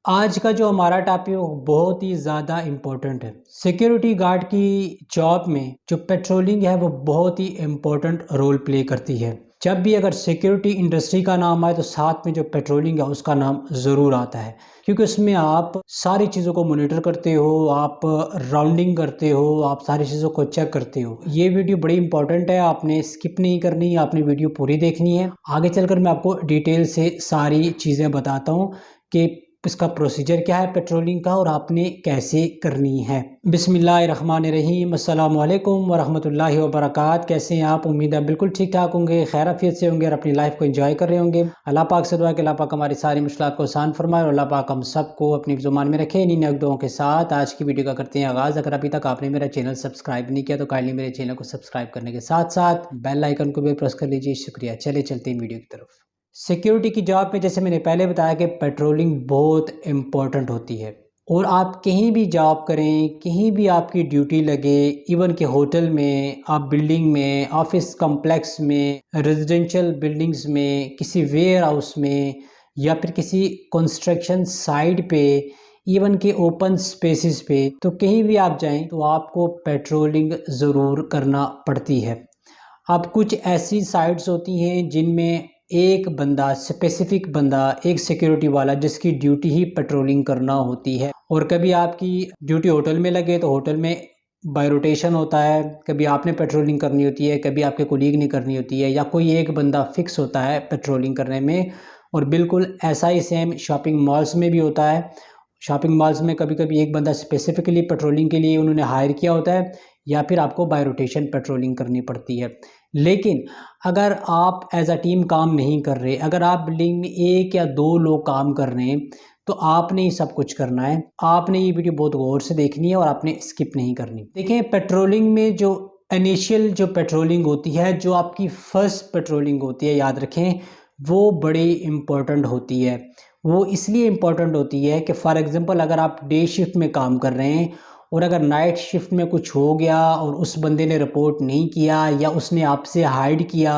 आज का जो हमारा टॉपिक वो बहुत ही ज़्यादा इम्पोर्टेंट है। सिक्योरिटी गार्ड की जॉब में जो पेट्रोलिंग है वो बहुत ही इम्पोर्टेंट रोल प्ले करती है। जब भी अगर सिक्योरिटी इंडस्ट्री का नाम आए तो साथ में जो पेट्रोलिंग है उसका नाम ज़रूर आता है, क्योंकि उसमें आप सारी चीज़ों को मॉनिटर करते हो, आप राउंडिंग करते हो, आप सारी चीज़ों को चेक करते हो। ये वीडियो बड़ी इंपॉर्टेंट है, आपने स्किप नहीं करनी, आपने वीडियो पूरी देखनी है। आगे चलकर मैं आपको डिटेल से सारी चीज़ें बताता हूँ कि इसका प्रोसीजर क्या है पेट्रोलिंग का और आपने कैसे करनी है। बिस्मिल्लाहिर्रहमानिर्रहीम, अस्सलाम वालेकुम वरहमतुल्लाहि वबरकात। कैसे हैं आप? उम्मीद है बिल्कुल ठीक ठाक होंगे, खैर आफियत से होंगे और अपनी लाइफ को एंजॉय कर रहे होंगे। अल्लाह पाक से दुआ है कि अल्लाह पाक हमारी सारी मुश्किलात को आसान फरमाए और अल्लाह पाक हम सबको अपनी ज़ुबान में रखे। इन्हीं नेक दुआओं के साथ आज की वीडियो का करते हैं आगाज़। अगर अभी तक आपने मेरा चैनल सब्सक्राइब नहीं किया तो काइंडली मेरे चैनल को सब्सक्राइब करने के साथ साथ बेल आइकन को भी प्रेस कर लीजिए। शुक्रिया। चले चलते हैं वीडियो की तरफ। सिक्योरिटी की जॉब में जैसे मैंने पहले बताया कि पेट्रोलिंग बहुत इम्पोर्टेंट होती है और आप कहीं भी जॉब करें, कहीं भी आपकी ड्यूटी लगे, इवन के होटल में, आप बिल्डिंग में, ऑफिस कॉम्प्लेक्स में, रेजिडेंशियल बिल्डिंग्स में, किसी वेयर हाउस में या फिर किसी कंस्ट्रक्शन साइट पे, इवन के ओपन स्पेसिस पे, तो कहीं भी आप जाएं तो आपको पेट्रोलिंग ज़रूर करना पड़ती है। अब कुछ ऐसी साइट्स होती हैं जिनमें एक बंदा, स्पेसिफिक बंदा, एक सिक्योरिटी वाला जिसकी ड्यूटी ही पेट्रोलिंग करना होती है। और कभी आपकी ड्यूटी होटल में लगे तो होटल में बाय रोटेशन होता है, कभी आपने पेट्रोलिंग करनी होती है, कभी आपके कोलीग ने करनी होती है, या कोई एक बंदा फिक्स होता है पेट्रोलिंग करने में। और बिल्कुल ऐसा ही सेम शॉपिंग मॉल्स में भी होता है। शॉपिंग मॉल्स में कभी कभी एक बंदा स्पेसिफिकली पेट्रोलिंग के लिए उन्होंने हायर किया होता है, या फिर आपको बाय रोटेशन पेट्रोलिंग करनी पड़ती है। लेकिन अगर आप एज अ टीम काम नहीं कर रहे, अगर आप बिल्डिंग में एक या दो लोग काम कर रहे हैं, तो आपने ही सब कुछ करना है। आपने ये वीडियो बहुत गौर से देखनी है और आपने स्किप नहीं करनी। देखिए, पेट्रोलिंग में जो इनिशियल जो पेट्रोलिंग होती है, जो आपकी फर्स्ट पेट्रोलिंग होती है, याद रखें वो बड़ी इम्पोर्टेंट होती है। वो इसलिए इम्पोर्टेंट होती है कि फॉर एग्ज़ाम्पल अगर आप डे शिफ्ट में काम कर रहे हैं और अगर नाइट शिफ्ट में कुछ हो गया और उस बंदे ने रिपोर्ट नहीं किया या उसने आपसे हाइड किया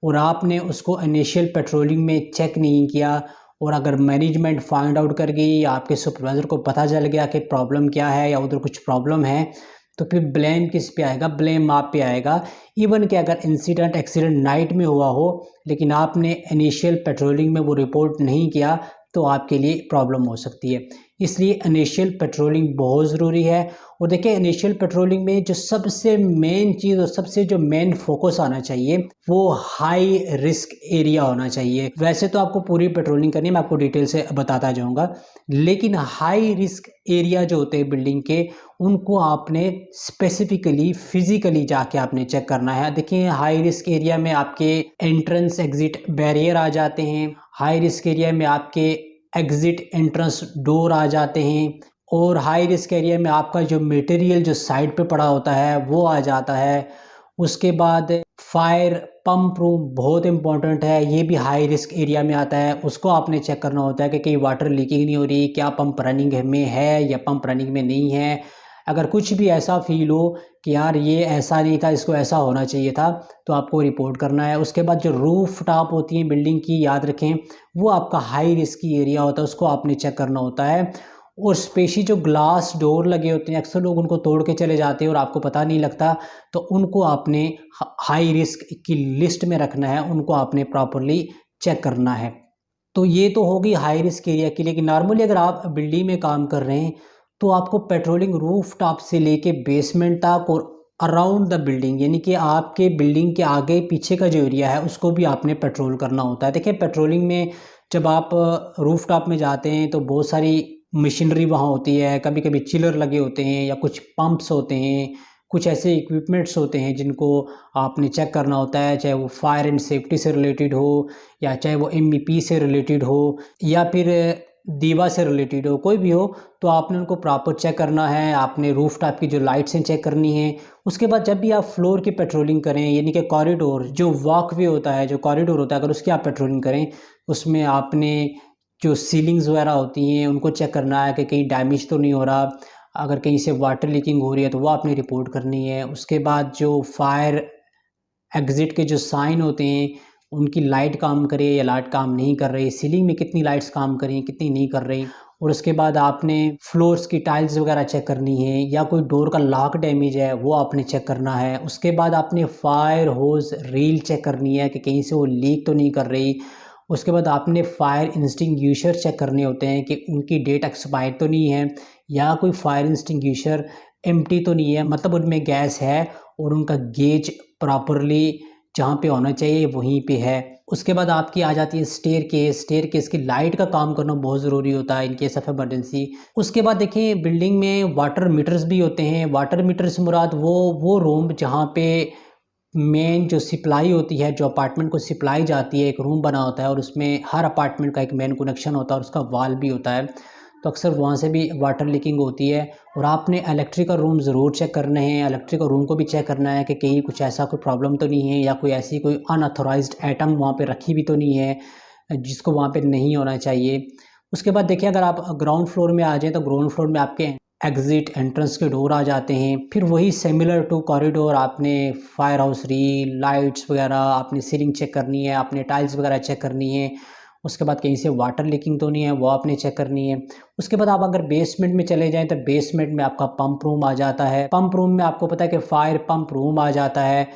और आपने उसको इनिशियल पेट्रोलिंग में चेक नहीं किया, और अगर मैनेजमेंट फाइंड आउट कर गई या आपके सुपरवाइज़र को पता चल गया कि प्रॉब्लम क्या है या उधर कुछ प्रॉब्लम है, तो फिर ब्लेम किस पे आएगा? ब्लेम आप पे आएगा। इवन कि अगर इंसिडेंट एक्सीडेंट नाइट में हुआ हो लेकिन आपने इनिशियल पेट्रोलिंग में वो रिपोर्ट नहीं किया, तो आपके लिए प्रॉब्लम हो सकती है। इसलिए इनिशियल पेट्रोलिंग बहुत ज़रूरी है। और देखिए, इनिशियल पेट्रोलिंग में जो सबसे मेन चीज़ और सबसे जो मेन फोकस आना चाहिए वो हाई रिस्क एरिया होना चाहिए। वैसे तो आपको पूरी पेट्रोलिंग करनी है, मैं आपको डिटेल से बताता जाऊंगा, लेकिन हाई रिस्क एरिया जो होते हैं बिल्डिंग के, उनको आपने स्पेसिफिकली फिजिकली जाके आपने चेक करना है। देखिए, हाई रिस्क एरिया में आपके एंट्रेंस एग्जिट बैरियर आ जाते हैं, हाई रिस्क एरिया में आपके एग्जिट एंट्रेंस डोर आ जाते हैं, और हाई रिस्क एरिया में आपका जो मटेरियल जो साइड पे पड़ा होता है वो आ जाता है। उसके बाद फायर पंप रूम बहुत इंपॉर्टेंट है, ये भी हाई रिस्क एरिया में आता है। उसको आपने चेक करना होता है कि कहीं वाटर लीकिंग नहीं हो रही, क्या पंप रनिंग में है या पंप रनिंग में नहीं है। अगर कुछ भी ऐसा फील हो कि यार ये ऐसा नहीं था, इसको ऐसा होना चाहिए था, तो आपको रिपोर्ट करना है। उसके बाद जो रूफ टॉप होती है बिल्डिंग की, याद रखें वो आपका हाई रिस्क की एरिया होता है, उसको आपने चेक करना होता है। और स्पेशली जो ग्लास डोर लगे होते हैं, अक्सर लोग उनको तोड़ के चले जाते हैं और आपको पता नहीं लगता, तो उनको आपने हाई रिस्क की लिस्ट में रखना है, उनको आपने प्रॉपरली चेक करना है। तो ये तो होगी हाई रिस्क एरिया की। लेकिन नॉर्मली अगर आप बिल्डिंग में काम कर रहे हैं तो आपको पेट्रोलिंग रूफ टॉप से लेके बेसमेंट तक और अराउंड द बिल्डिंग, यानी कि आपके बिल्डिंग के आगे पीछे का जो एरिया है उसको भी आपने पेट्रोल करना होता है। देखिए, पेट्रोलिंग में जब आप रूफ टॉप में जाते हैं तो बहुत सारी मशीनरी वहाँ होती है, कभी कभी चिलर लगे होते हैं या कुछ पंप्स होते हैं, कुछ ऐसे इक्विपमेंट्स होते हैं जिनको आपने चेक करना होता है, चाहे वो फायर एंड सेफ्टी से रिलेटेड हो या चाहे वो एमईपी से रिलेटेड हो या फिर दीवा से रिलेटेड हो, कोई भी हो, तो आपने उनको प्रॉपर चेक करना है। आपने रूफ टॉप की जो लाइट्स हैं चेक करनी है। उसके बाद जब भी आप फ्लोर की पेट्रोलिंग करें, यानी कि कॉरिडोर जो वॉकवे होता है, जो कॉरिडोर होता है, अगर उसकी आप पेट्रोलिंग करें, उसमें आपने जो सीलिंग्स वगैरह होती हैं उनको चेक करना है कि कहीं डैमेज तो नहीं हो रहा। अगर कहीं से वाटर लीकिंग हो रही है तो वो आपने रिपोर्ट करनी है। उसके बाद जो फायर एग्जिट के जो साइन होते हैं उनकी लाइट काम करे या लाइट काम नहीं कर रही, सीलिंग में कितनी लाइट्स काम कर रही हैं, कितनी नहीं कर रही, और उसके बाद आपने फ्लोर्स की टाइल्स वगैरह चेक करनी है, या कोई डोर का लॉक डैमेज है वो आपने चेक करना है। उसके बाद आपने फायर होज रील चेक करनी है कि कहीं से वो लीक तो नहीं कर रही। उसके बाद आपने फायर इंस्टिंग्विशर चेक करने होते हैं कि उनकी डेट एक्सपायर तो नहीं है, या कोई फायर इंस्टिंग्विशर एम्प्टी तो नहीं है, मतलब उनमें गैस है और उनका गेज प्रॉपरली जहाँ पे होना चाहिए वहीं पे है। उसके बाद आपकी आ जाती है स्टेयर केस की लाइट का काम करना बहुत ज़रूरी होता है इन केस ऑफ इमरजेंसी। उसके बाद देखिए बिल्डिंग में वाटर मीटर्स भी होते हैं। वाटर मीटर से मुराद वो रूम जहाँ पे मेन जो सप्लाई होती है, जो अपार्टमेंट को सप्लाई जाती है, एक रूम बना होता है और उसमें हर अपार्टमेंट का एक मेन कनेक्शन होता है और उसका वाल भी होता है, तो अक्सर वहाँ से भी वाटर लीकिंग होती है। और आपने इलेक्ट्रिकल रूम ज़रूर चेक करने हैं। इलेक्ट्रिकल रूम को भी चेक करना है कि कहीं कुछ ऐसा कोई प्रॉब्लम तो नहीं है, या कोई ऐसी कोई अनऑथोराइज्ड आइटम वहाँ पे रखी भी तो नहीं है जिसको वहाँ पे नहीं होना चाहिए। उसके बाद देखिए अगर आप ग्राउंड फ्लोर में आ जाएँ तो ग्राउंड फ्लोर में आपके एग्ज़िट एंट्रेंस के डोर आ जाते हैं। फिर वही सिमिलर टू कॉरिडोर आपने फायर हाउस रील, लाइट्स वगैरह, आपने सीलिंग चेक करनी है, आपने टाइल्स वगैरह चेक करनी है। उसके बाद कहीं से वाटर लीकिंग तो नहीं है वो आपने चेक करनी है। उसके बाद आप अगर बेसमेंट में चले जाएँ तो बेसमेंट में आपका पंप रूम आ जाता है। पंप रूम में आपको पता है कि फायर पंप रूम आ जाता है।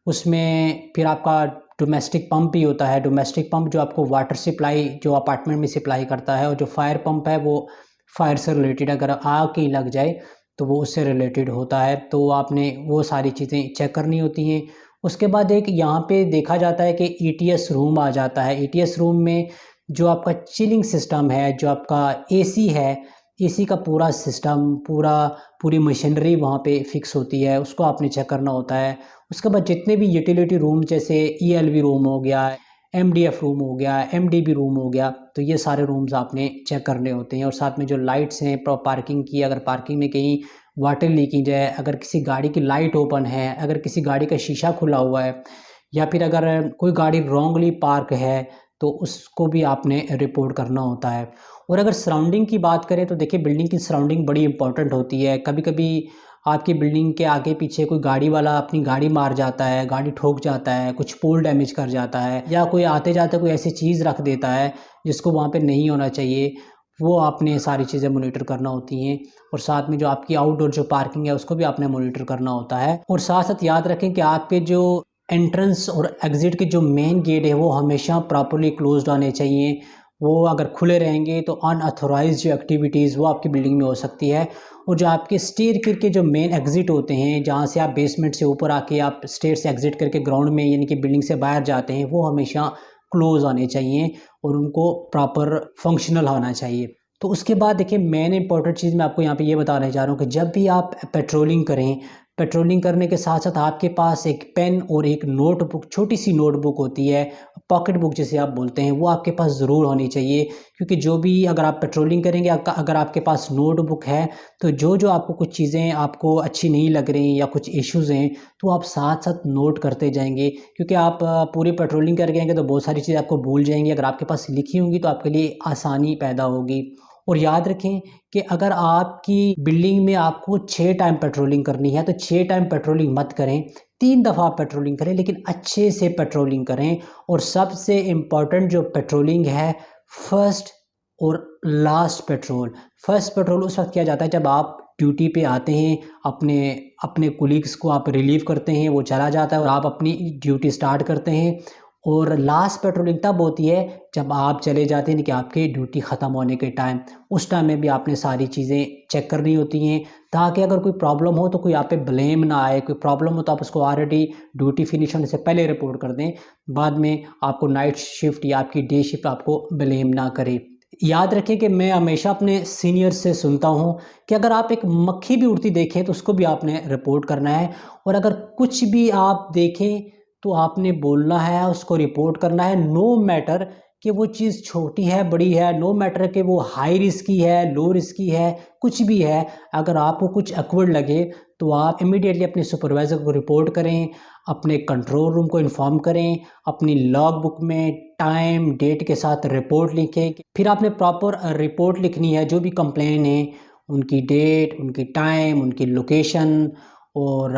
उसमें फिर आपका डोमेस्टिक पंप भी होता है। डोमेस्टिक पंप जो आपको वाटर सप्लाई जो अपार्टमेंट में सप्लाई करता है, और जो फायर पंप है वो फायर से रिलेटेड, अगर आग कहीं लग जाए तो वो उससे रिलेटेड होता है, तो आपने वो सारी चीज़ें चेक करनी होती हैं। उसके बाद एक यहाँ पे देखा जाता है कि ईटीएस रूम आ जाता है। ईटीएस रूम में जो आपका चिलिंग सिस्टम है, जो आपका एसी है, एसी का पूरा सिस्टम, पूरी मशीनरी वहाँ पे फिक्स होती है, उसको आपने चेक करना होता है। उसके बाद जितने भी यूटिलिटी रूम जैसे ईएलवी रूम हो गया, एमडीएफ रूम हो गया, एमडीबी रूम हो गया, तो ये सारे रूम्स आपने चेक करने होते हैं। और साथ में जो लाइट्स हैं पार्किंग की, अगर पार्किंग में कहीं वाटर लीकेज है, अगर किसी गाड़ी की लाइट ओपन है, अगर किसी गाड़ी का शीशा खुला हुआ है, या फिर अगर कोई गाड़ी रॉन्गली पार्क है तो उसको भी आपने रिपोर्ट करना होता है। और अगर सराउंडिंग की बात करें तो देखिए बिल्डिंग की सराउंडिंग बड़ी इंपॉर्टेंट होती है। कभी कभी आपकी बिल्डिंग के आगे पीछे कोई गाड़ी वाला अपनी गाड़ी मार जाता है, गाड़ी ठोक जाता है, कुछ पोल डैमेज कर जाता है, या कोई आते जाते कोई ऐसी चीज़ रख देता है जिसको वहाँ पे नहीं होना चाहिए, वो आपने सारी चीज़ें मॉनिटर करना होती हैं। और साथ में जो आपकी आउटडोर जो पार्किंग है उसको भी आपने मॉनिटर करना होता है। और साथ साथ याद रखें कि आपके जो एंट्रेंस और एग्ज़िट के जो मेन गेट है वो हमेशा प्रॉपर्ली क्लोज्ड होने चाहिए। वो अगर खुले रहेंगे तो अनऑथोराइज्ड जो एक्टिविटीज़ वो आपकी बिल्डिंग में हो सकती है। और जो आपके स्टेयर के जो मेन एग्ज़िट होते हैं, जहाँ से आप बेसमेंट से ऊपर आके आप स्टेयर से एग्ज़िट करके ग्राउंड में यानी कि बिल्डिंग से बाहर जाते हैं, वो हमेशा क्लोज़ होने चाहिए और उनको प्रॉपर फंक्शनल होना चाहिए। तो उसके बाद देखिए मेन इंपॉर्टेंट चीज़ मैं आपको यहाँ पे ये बताने जा रहा हूँ कि जब भी आप पेट्रोलिंग करें, पेट्रोलिंग करने के साथ साथ आपके पास एक पेन और एक नोटबुक, छोटी सी नोटबुक होती है, पॉकेट बुक जिसे आप बोलते हैं, वो आपके पास ज़रूर होनी चाहिए। क्योंकि जो भी अगर आप पेट्रोलिंग करेंगे, अगर आपके पास नोटबुक है तो जो आपको कुछ चीज़ें आपको अच्छी नहीं लग रही या कुछ इश्यूज़ हैं तो आप साथ साथ नोट करते जाएंगे। क्योंकि आप पूरी पेट्रोलिंग कर गएंगे तो बहुत सारी चीज़ें आपको भूल जाएंगी। अगर आपके पास लिखी होंगी तो आपके लिए आसानी पैदा होगी। और याद रखें कि अगर आपकी बिल्डिंग में आपको 6 टाइम पेट्रोलिंग करनी है तो 6 टाइम पेट्रोलिंग मत करें, 3 दफ़ा पेट्रोलिंग करें, लेकिन अच्छे से पेट्रोलिंग करें। और सबसे इम्पॉर्टेंट जो पेट्रोलिंग है, फर्स्ट और लास्ट पेट्रोल। फर्स्ट पेट्रोल उस वक्त किया जाता है जब आप ड्यूटी पे आते हैं, अपने अपने कुलीग्स को आप रिलीव करते हैं, वो चला जाता है और आप अपनी ड्यूटी स्टार्ट करते हैं। और लास्ट पेट्रोलिंग तब होती है जब आप चले जाते हैं कि आपकी ड्यूटी ख़त्म होने के टाइम, उस टाइम में भी आपने सारी चीज़ें चेक करनी होती हैं, ताकि अगर कोई प्रॉब्लम हो तो कोई आप पे ब्लेम ना आए। कोई प्रॉब्लम हो तो आप उसको ऑलरेडी ड्यूटी फिनिश होने से पहले रिपोर्ट कर दें, बाद में आपको नाइट शिफ्ट या आपकी डे शिफ्ट आपको ब्लेम ना करे। याद रखें कि मैं हमेशा अपने सीनियर से सुनता हूँ कि अगर आप एक मक्खी भी उड़ती देखें तो उसको भी आपने रिपोर्ट करना है। और अगर कुछ भी आप देखें तो आपने बोलना है, उसको रिपोर्ट करना है, नो मैटर कि वो चीज़ छोटी है बड़ी है, नो मैटर कि वो हाई रिस्की है लो रिस्की है, कुछ भी है। अगर आपको कुछ अकवर्ड लगे तो आप इमीडिएटली अपने सुपरवाइज़र को रिपोर्ट करें, अपने कंट्रोल रूम को इन्फॉर्म करें, अपनी लॉग बुक में टाइम डेट के साथ रिपोर्ट लिखें। फिर आपने प्रॉपर रिपोर्ट लिखनी है, जो भी कंप्लेन है उनकी डेट, उनकी टाइम, उनकी लोकेशन और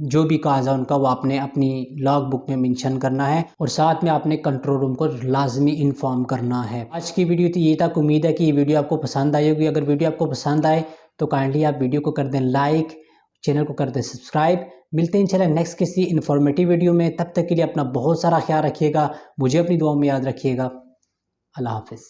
जो भी काज है उनका वो आपने अपनी लॉग बुक में मेंशन करना है और साथ में आपने कंट्रोल रूम को लाजमी इन्फॉर्म करना है। आज की वीडियो तो ये तक, उम्मीद है कि ये वीडियो आपको पसंद आई होगी। अगर वीडियो आपको पसंद आए तो काइंडली आप वीडियो को कर दें लाइक, चैनल को कर दें सब्सक्राइब। मिलते हैं इंशाल्लाह नेक्स्ट किसी इन्फॉर्मेटिव वीडियो में। तब तक के लिए अपना बहुत सारा ख्याल रखिएगा, मुझे अपनी दुआ में याद रखिएगा। अल्लाह हाफिज़।